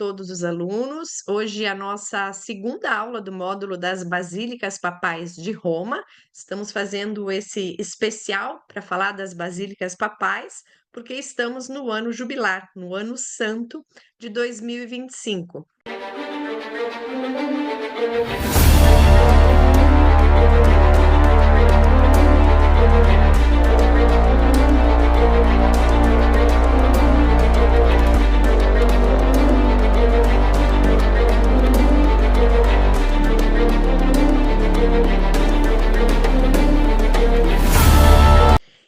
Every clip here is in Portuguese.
todos os alunos. Hoje é a nossa segunda aula do módulo das Basílicas Papais de Roma. Estamos fazendo esse especial para falar das Basílicas Papais, porque estamos no ano jubilar, no ano santo de 2025.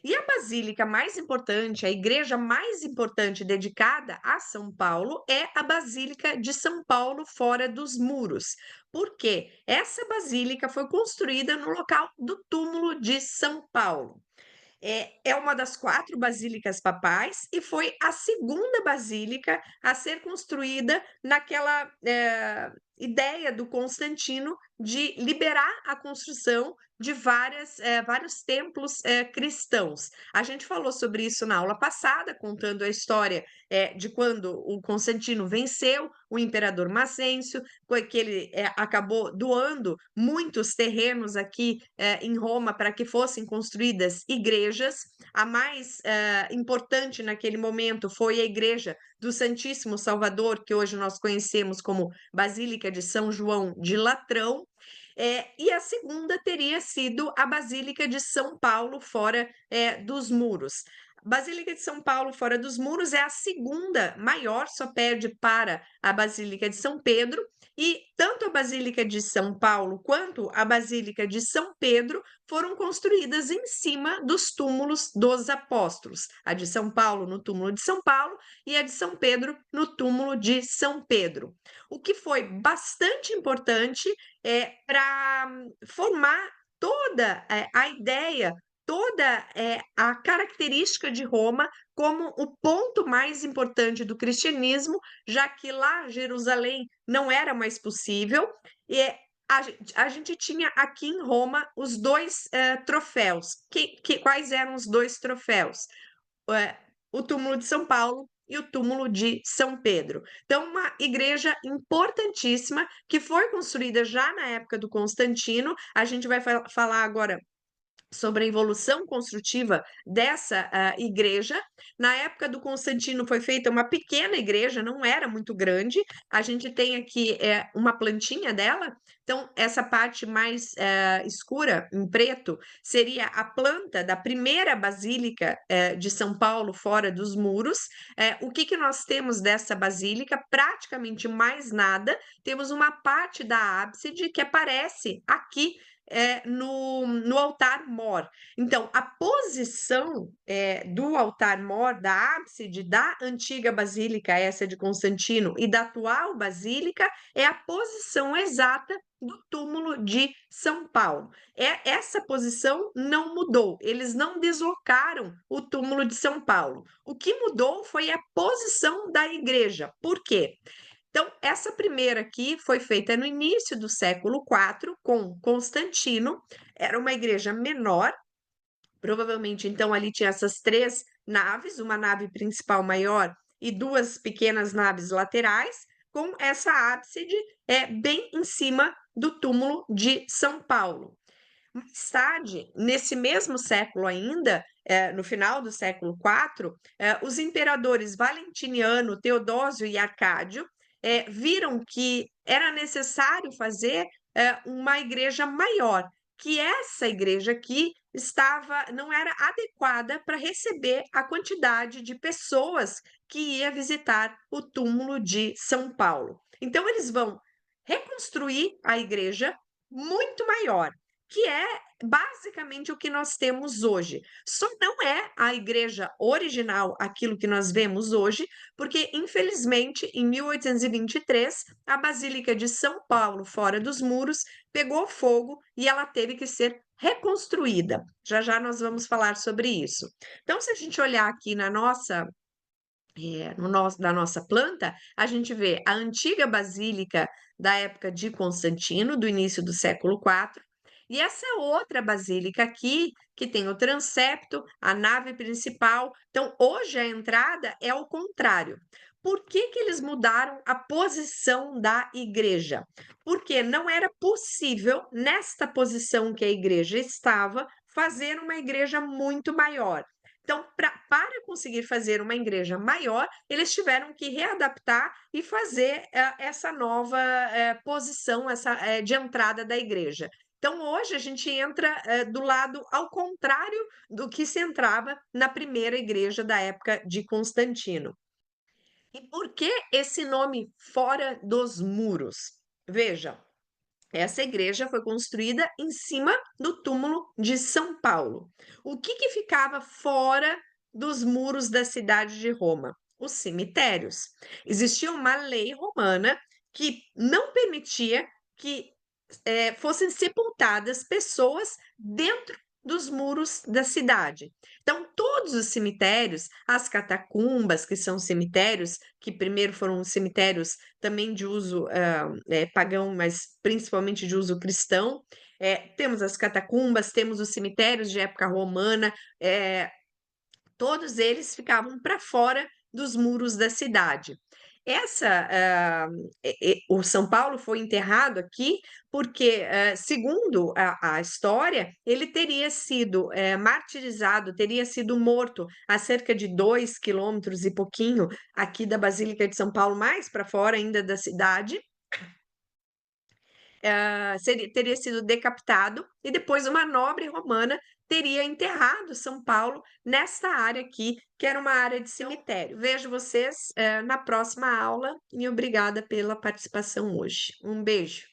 E a basílica mais importante, a igreja mais importante dedicada a São Paulo é a Basílica de São Paulo fora dos muros. Por quê? Essa basílica foi construída no local do túmulo de São Paulo. É uma das 4 basílicas papais e foi a segunda basílica a ser construída naquela, ideia do Constantino de liberar a construção de vários templos, cristãos. A gente falou sobre isso na aula passada, contando a história, de quando o Constantino venceu o imperador Macêncio, que ele, acabou doando muitos terrenos aqui, em Roma para que fossem construídas igrejas. A mais importante naquele momento foi a igreja do Santíssimo Salvador, que hoje nós conhecemos como Basílica de São João de Latrão. E a segunda teria sido a Basílica de São Paulo, fora dos muros. Basílica de São Paulo, fora dos muros, é a segunda maior, só perde para a Basílica de São Pedro, e tanto a Basílica de São Paulo quanto a Basílica de São Pedro foram construídas em cima dos túmulos dos apóstolos. A de São Paulo no túmulo de São Paulo e a de São Pedro no túmulo de São Pedro. O que foi bastante importante para formar toda a ideia, toda a característica de Roma como o ponto mais importante do cristianismo, já que lá Jerusalém não era mais possível, e a gente tinha aqui em Roma os dois troféus. Quais eram os dois troféus? O túmulo de São Paulo e o túmulo de São Pedro. Então, uma igreja importantíssima que foi construída já na época do Constantino. A gente vai falar agora sobre a evolução construtiva dessa igreja. Na época do Constantino foi feita uma pequena igreja, não era muito grande. A gente tem aqui uma plantinha dela. Então, essa parte mais escura, em preto, seria a planta da primeira basílica de São Paulo, fora dos muros. O que nós temos dessa basílica? Praticamente mais nada. Temos uma parte da ábside que aparece aqui no altar-mor. Então, a posição do altar-mor, da ábside da antiga basílica, essa de Constantino, e da atual basílica, é a posição exata do túmulo de São Paulo. Essa posição não mudou, eles não deslocaram o túmulo de São Paulo. O que mudou foi a posição da igreja. Por quê? Então, essa primeira aqui foi feita no início do século IV, com Constantino, era uma igreja menor, provavelmente, então, ali tinha essas 3 naves, uma nave principal maior e 2 pequenas naves laterais, com essa ábside bem em cima do túmulo de São Paulo. Mais tarde, nesse mesmo século ainda, no final do século IV, os imperadores Valentiniano, Teodósio e Arcádio viram que era necessário fazer uma igreja maior, que essa igreja aqui não era adequada para receber a quantidade de pessoas que ia visitar o túmulo de São Paulo. Então, eles vão reconstruir a igreja muito maior, que é basicamente o que nós temos hoje. Só não é a igreja original, aquilo que nós vemos hoje, porque, infelizmente, em 1823, a Basílica de São Paulo, fora dos muros, pegou fogo e ela teve que ser reconstruída. Já já nós vamos falar sobre isso. Então, se a gente olhar aqui na nossa da nossa planta, a gente vê a antiga basílica da época de Constantino, do início do século IV, e essa outra basílica aqui, que tem o transepto, a nave principal. Então, hoje a entrada é o contrário. Por que que eles mudaram a posição da igreja? Porque não era possível, nesta posição que a igreja estava, fazer uma igreja muito maior. Então, para conseguir fazer uma igreja maior, eles tiveram que readaptar e fazer essa nova posição de entrada da igreja. Então, hoje a gente entra do lado ao contrário do que se entrava na primeira igreja da época de Constantino. E por que esse nome Fora dos Muros? Veja, essa igreja foi construída em cima do túmulo de São Paulo. O que que ficava fora dos muros da cidade de Roma? Os cemitérios. Existia uma lei romana que não permitia que fossem sepultadas pessoas dentro dos muros da cidade. Então, todos os cemitérios, as catacumbas, que são cemitérios que primeiro foram cemitérios também de uso pagão, mas principalmente de uso cristão. Temos as catacumbas, temos os cemitérios de época romana, todos eles ficavam para fora dos muros da cidade. O São Paulo foi enterrado aqui porque, segundo a história, ele teria sido martirizado, teria sido morto a cerca de 2 quilômetros e pouquinho aqui da Basílica de São Paulo, mais para fora ainda da cidade, teria sido decapitado e depois uma nobre romana teria enterrado São Paulo nesta área aqui, que era uma área de cemitério. Vejo vocês na próxima aula e obrigada pela participação hoje. Um beijo.